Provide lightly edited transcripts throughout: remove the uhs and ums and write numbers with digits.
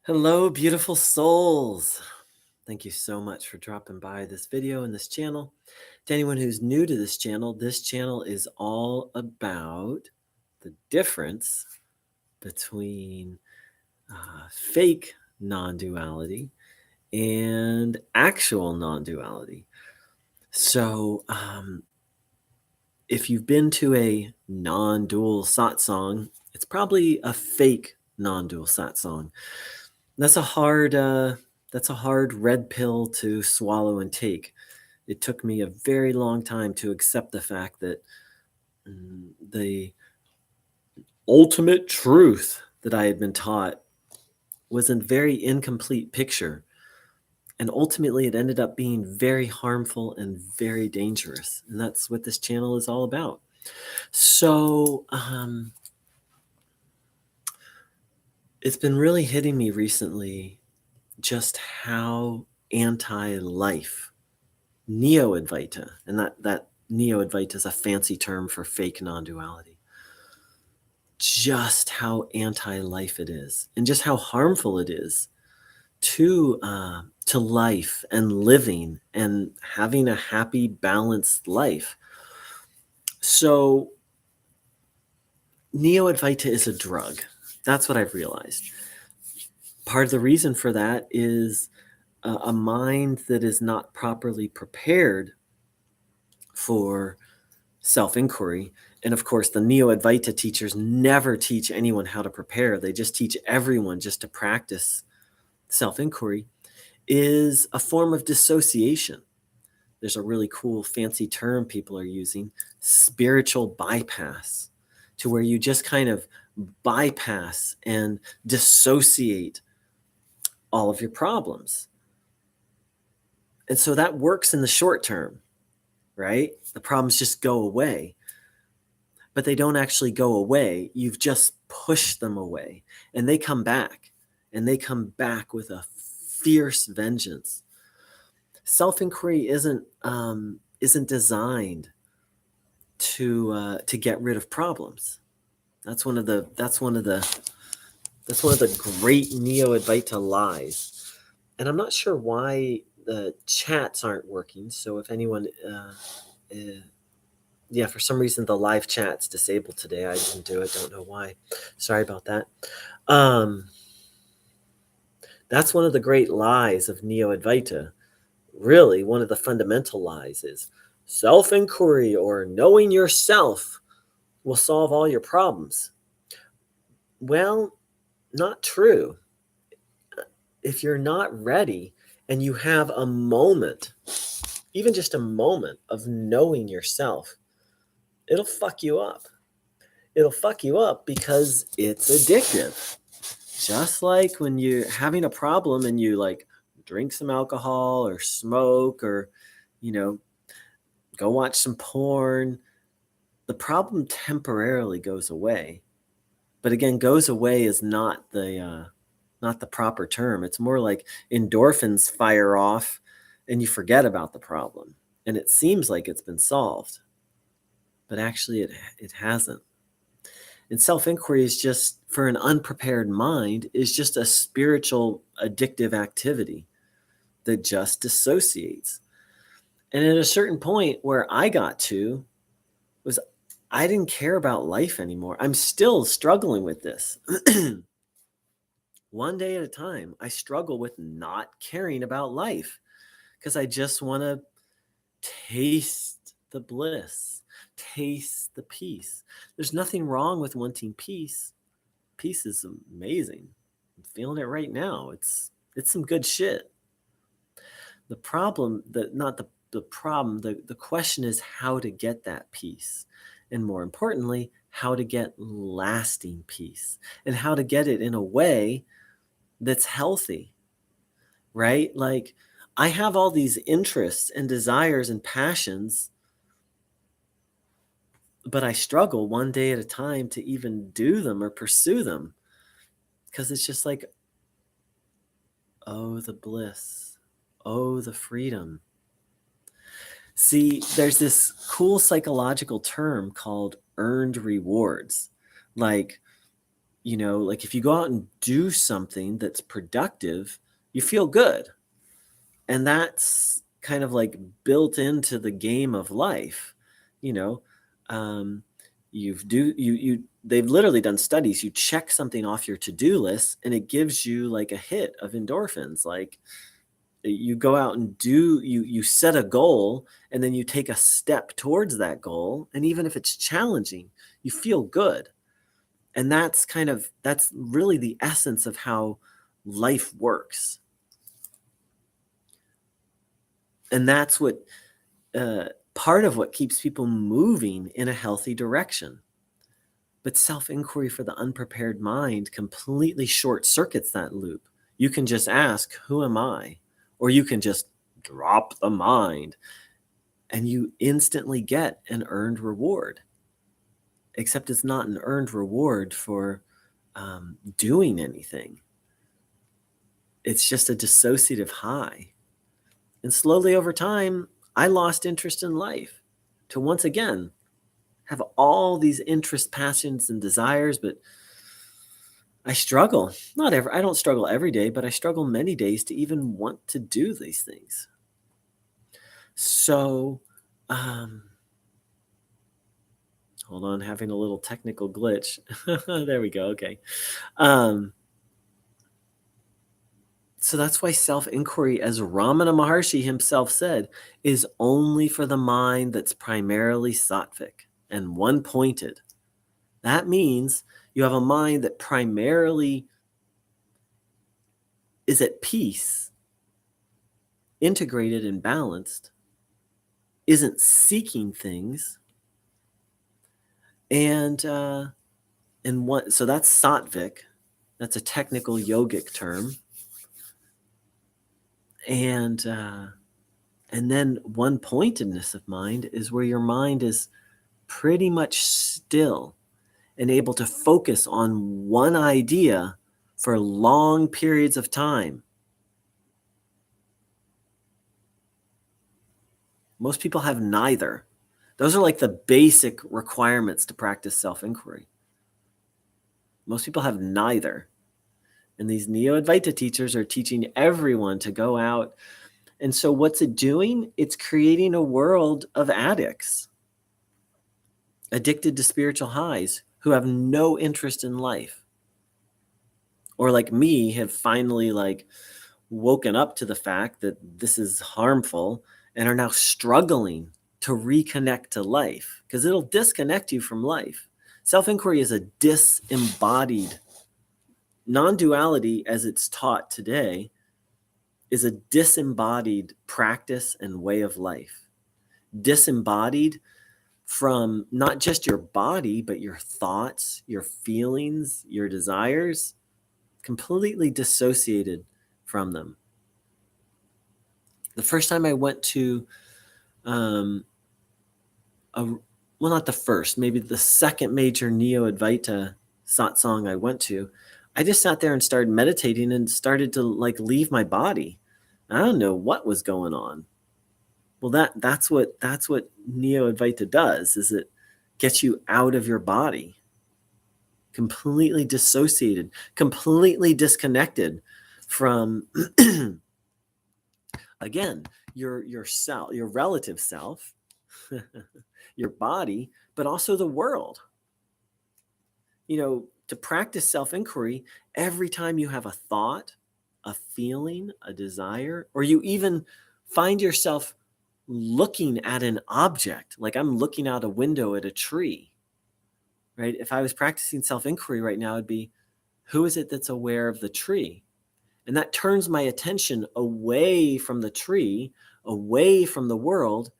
Hello, beautiful souls. Thank you so much for dropping by this video and this channel. To anyone who's new to this channel is all about the difference between fake non-duality and actual non-duality. So if you've been to a non-dual satsang, it's probably a fake non-dual satsang. That's a hard red pill to swallow and take. It took me a very long time to accept the fact that the ultimate truth that I had been taught was a very incomplete picture. And ultimately, it ended up being very harmful and very dangerous. And that's what this channel is all about. So it's been really hitting me recently just how anti-life NeoAdvaita, and that NeoAdvaita is a fancy term for fake non-duality, just how anti-life it is and just how harmful it is to life and living and having a happy, balanced life. So NeoAdvaita is a drug. That's what I've realized. Part of the reason for that is a mind that is not properly prepared for self-inquiry. And of course, the NeoAdvaita teachers never teach anyone how to prepare. They just teach everyone just to practice self-inquiry, is a form of dissociation. There's a really cool fancy term people are using, spiritual bypass, to where you just kind of bypass and dissociate all of your problems. And so that works in the short term, right? The problems just go away, but they don't actually go away. You've just pushed them away, and they come back, and they come back with a fierce vengeance. Self-inquiry isn't designed to get rid of problems. That's one of the great NeoAdvaita lies. And I'm not sure why the chats aren't working. So if anyone, for some reason the live chat's disabled today. I didn't do it. Don't know why. Sorry about that. That's one of the great lies of NeoAdvaita. Really, one of the fundamental lies is self-inquiry or knowing yourself will solve all your problems. Well, not true. If you're not ready and you have a moment, even just a moment of knowing yourself, it'll fuck you up. It'll fuck you up because it's addictive. Just like when you're having a problem and you like drink some alcohol or smoke or, go watch some porn, the problem temporarily goes away. But again, goes away is not the proper term. It's more like endorphins fire off and you forget about the problem. And it seems like it's been solved. But actually it hasn't. And self-inquiry is just, for an unprepared mind, is just a spiritual addictive activity that just dissociates. And at a certain point where I got to was I didn't care about life anymore. I'm still struggling with this. One day at a time, I struggle with not caring about life because I just want to taste the bliss, taste the peace. There's nothing wrong with wanting peace. Peace is amazing. I'm feeling it right now. It's some good shit. The problem, the question is how to get that peace. And more importantly, how to get lasting peace and how to get it in a way that's healthy, right? Like I have all these interests and desires and passions, but I struggle one day at a time to even do them or pursue them because it's just like, oh, the bliss, oh, the freedom. See, there's this cool psychological term called earned rewards. Like, like if you go out and do something that's productive, you feel good. And that's kind of like built into the game of life. Um, they've literally done studies. You check something off your to-do list and it gives you like a hit of endorphins. Like you go out and you set a goal, and then you take a step towards that goal, and even if it's challenging, you feel good. And that's really the essence of how life works. And that's what part of what keeps people moving in a healthy direction. But self-inquiry for the unprepared mind completely short circuits that loop. You can just ask, who am I? Or you can just drop the mind, and you instantly get an earned reward. Except it's not an earned reward for doing anything. It's just a dissociative high. And slowly over time, I lost interest in life to once again have all these interests, passions, and desires, but I struggle. I don't struggle every day, but I struggle many days to even want to do these things. So, hold on, having a little technical glitch. There we go. Okay. So that's why self-inquiry, as Ramana Maharshi himself said, is only for the mind that's primarily sattvic and one-pointed. That means you have a mind that primarily is at peace, integrated and balanced, isn't seeking things, and so that's sattvic. That's a technical yogic term. And then one-pointedness of mind is where your mind is pretty much still and able to focus on one idea for long periods of time. Most people have neither. Those are like the basic requirements to practice self-inquiry. Most people have neither. And these Neo-Advaita teachers are teaching everyone to go out. And so what's it doing? It's creating a world of addicts, addicted to spiritual highs, who have no interest in life. Or like me, have finally woken up to the fact that this is harmful and are now struggling to reconnect to life, because it'll disconnect you from life. Self-inquiry is a disembodied. Non-duality, as it's taught today, is a disembodied practice and way of life. Disembodied from not just your body, but your thoughts, your feelings, your desires, completely dissociated from them. The first time I went to, not the first, maybe the second major Neo-Advaita satsang I went to, I just sat there and started meditating and started to leave my body. I don't know what was going on. Well, that's what Neo-Advaita does, is it gets you out of your body, completely dissociated, completely disconnected from again, your self, your relative self, your body, but also the world. To practice self-inquiry, every time you have a thought, a feeling, a desire, or you even find yourself looking at an object, like I'm looking out a window at a tree, right? If I was practicing self-inquiry right now, it'd be, who is it that's aware of the tree? And that turns my attention away from the tree, away from the world,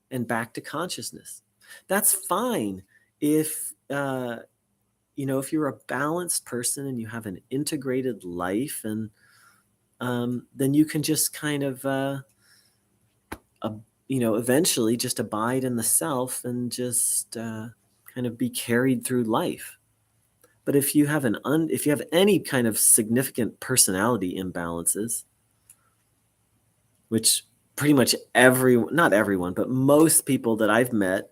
and back to consciousness. That's fine if if you're a balanced person and you have an integrated life, and then you can just kind of eventually just abide in the self and just kind of be carried through life. But if you have any kind of significant personality imbalances, which pretty much not everyone, but most people that I've met,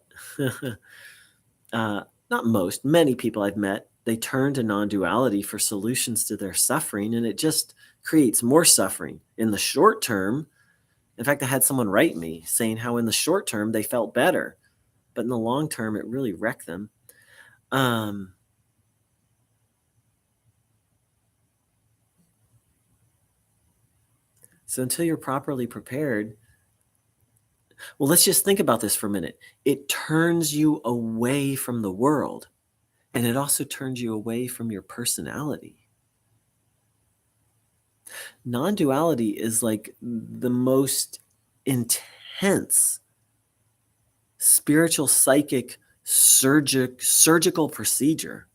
not most, many people I've met they turn to non-duality for solutions to their suffering, and it just creates more suffering in the short term. In fact, I had someone write me saying how in the short term they felt better, but in the long term it really wrecked them. So until you're properly prepared, well, let's just think about this for a minute. It turns you away from the world, and it also turns you away from your personality. Non-duality is like the most intense spiritual, psychic, surgical procedure.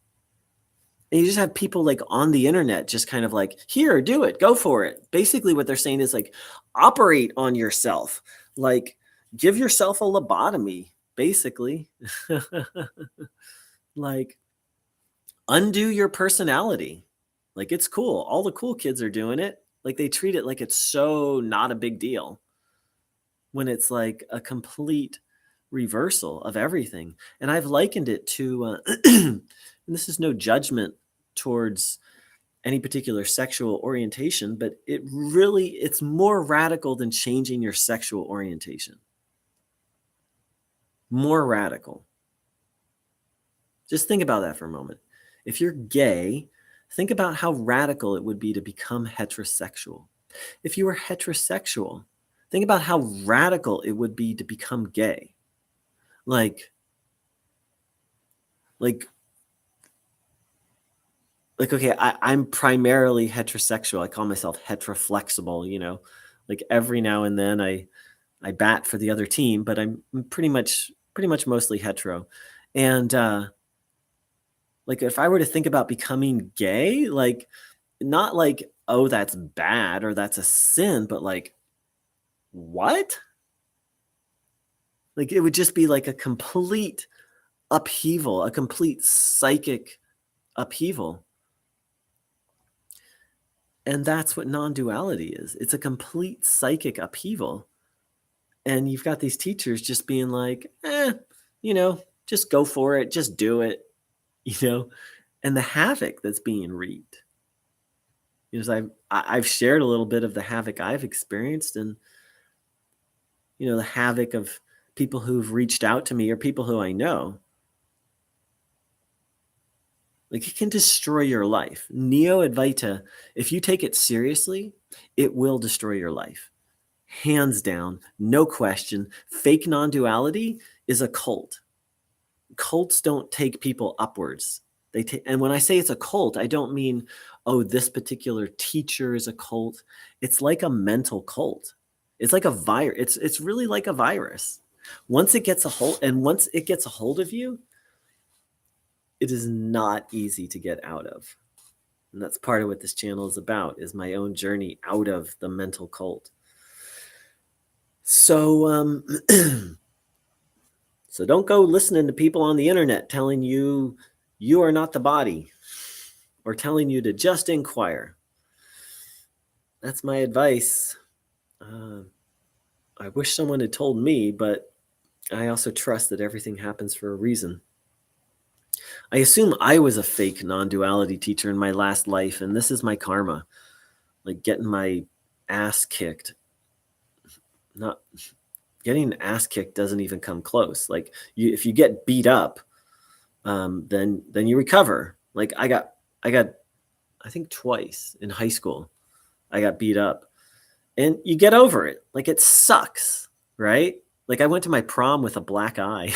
And you just have people like on the internet just kind of like, here, do it, go for it. Basically what they're saying is like, operate on yourself, like give yourself a lobotomy, basically. Like undo your personality. Like it's cool. All the cool kids are doing it. Like they treat it like it's so not a big deal, when it's like a complete reversal of everything. And I've likened it to, and this is no judgment towards any particular sexual orientation, but it's more radical than changing your sexual orientation. More radical. Just think about that for a moment. If you're gay, think about how radical it would be to become heterosexual. If you were heterosexual, think about how radical it would be to become gay. Like okay, I'm primarily heterosexual. I call myself heteroflexible, you know. Like every now and then I bat for the other team, but I'm pretty much mostly hetero. And like if I were to think about becoming gay, like not like, oh, that's bad or that's a sin, but like, what? Like it would just be like a complete upheaval, a complete psychic upheaval. And that's what non-duality is. It's a complete psychic upheaval. And you've got these teachers just being like, you know, just go for it, just do it, you know, and the havoc that's being reaped. You know, I've shared a little bit of the havoc I've experienced, and you know, the havoc of people who've reached out to me or people who I know. Like it can destroy your life. NeoAdvaita, if you take it seriously, it will destroy your life. Hands down, no question. Fake non-duality is a cult. Cults don't take people upwards. And when I say it's a cult, I don't mean, oh, this particular teacher is a cult. It's like a mental cult. It's like a virus. It's really like a virus. Once it gets a hold of you, it is not easy to get out of. And that's part of what this channel is about, is my own journey out of the mental cult. So, so don't go listening to people on the internet telling you you are not the body, or telling you to just inquire. That's my advice. I wish someone had told me, but I also trust that everything happens for a reason. I assume I was a fake non-duality teacher in my last life, and this is my karma. Like getting my ass kicked. Not getting ass kicked doesn't even come close. Like if you get beat up, then you recover. Like I got I think twice in high school I got beat up, and you get over it. Like it sucks, right? Like I went to my prom with a black eye.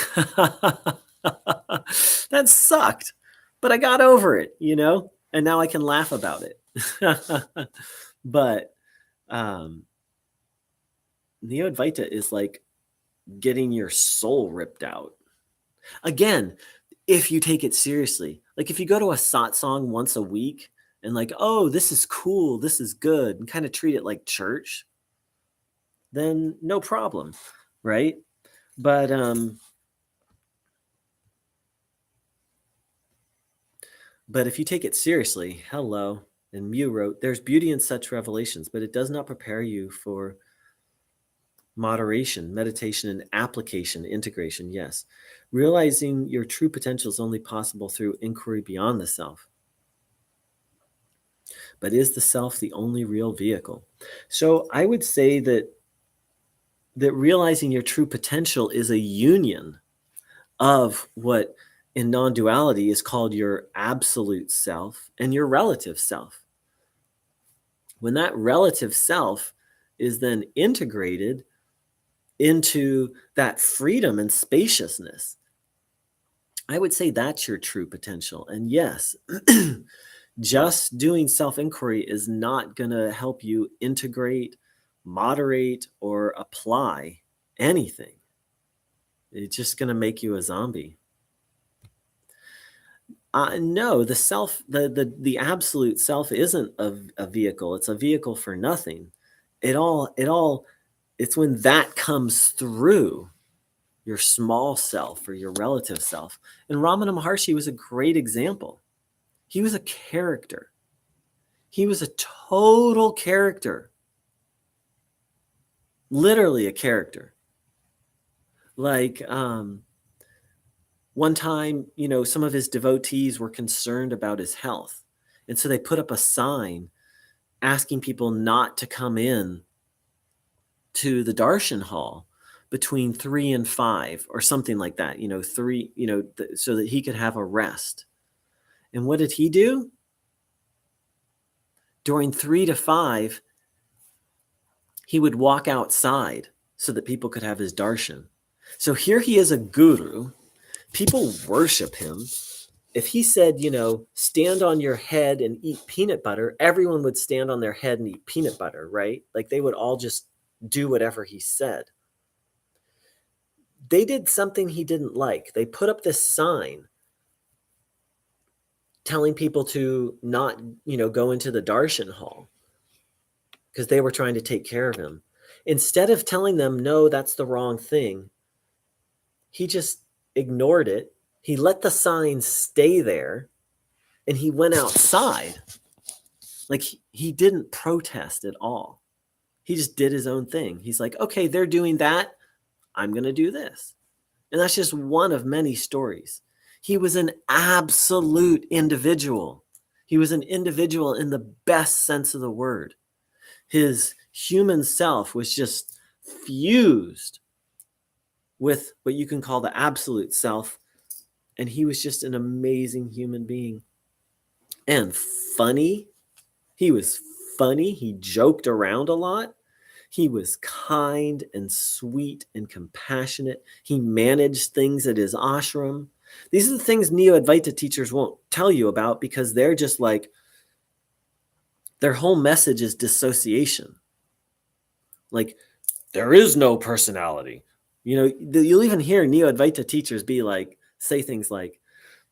That sucked, but I got over it, you know, and now I can laugh about it. But NeoAdvaita is like getting your soul ripped out. Again, if you take it seriously, like if you go to a satsang once a week and like, oh, this is cool, this is good, and kind of treat it like church, then no problem, right? But if you take it seriously, hello, and Mew wrote, there's beauty in such revelations, but it does not prepare you for Moderation, meditation, and application, integration, yes. Realizing your true potential is only possible through inquiry beyond the self. But is the self the only real vehicle? So I would say that realizing your true potential is a union of what in non-duality is called your absolute self and your relative self. When that relative self is then integrated into that freedom and spaciousness, I would say that's your true potential. And yes, just doing self-inquiry is not going to help you integrate, moderate, or apply anything. It's just going to make you a zombie. No, the self, the absolute self isn't a vehicle. It's a vehicle for nothing. It's when that comes through your small self or your relative self. And Ramana Maharshi was a great example. He was a character. He was a total character. Literally a character. Like, one time, some of his devotees were concerned about his health. And so they put up a sign asking people not to come in to the darshan hall between 3 and 5 or something like that, so that he could have a rest. And what did he do? During 3 to 5, he would walk outside so that people could have his darshan. So here he is, a guru. People worship him. If he said, stand on your head and eat peanut butter, everyone would stand on their head and eat peanut butter, right? Like they would all just do whatever he said. They did something he didn't like. They put up this sign telling people to not, go into the darshan hall because they were trying to take care of him. Instead of telling them, no, that's the wrong thing, he just ignored it. He let the sign stay there and he went outside. Like he didn't protest at all. He just did his own thing. He's like, okay, they're doing that. I'm going to do this. And that's just one of many stories. He was an absolute individual. He was an individual in the best sense of the word. His human self was just fused with what you can call the absolute self. And he was just an amazing human being. And funny. He was funny. He joked around a lot. He was kind and sweet and compassionate. He managed things at his ashram. These are the things Neo-Advaita teachers won't tell you about because they're just like, their whole message is dissociation. Like, there is no personality. You'll even hear Neo-Advaita teachers say things like,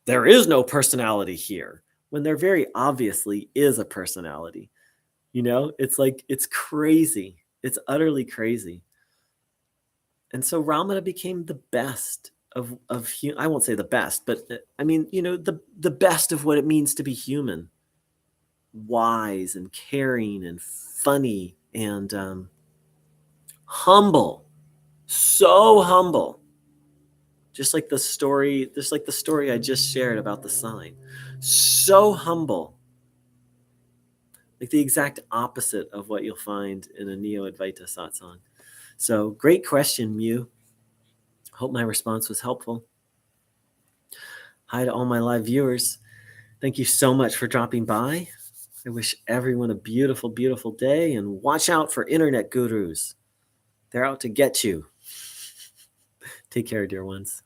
there is no personality here, when there very obviously is a personality. It's like, it's crazy. It's utterly crazy. And so Ramana became the best of I won't say the best, but I mean, the best of what it means to be human. Wise and caring and funny and humble. So humble. Just like the story I just shared about the sign. So humble. Like the exact opposite of what you'll find in a Neo-Advaita satsang. So great question, Mew. Hope my response was helpful. Hi to all my live viewers. Thank you so much for dropping by. I wish everyone a beautiful, beautiful day, and watch out for internet gurus. They're out to get you. Take care, dear ones.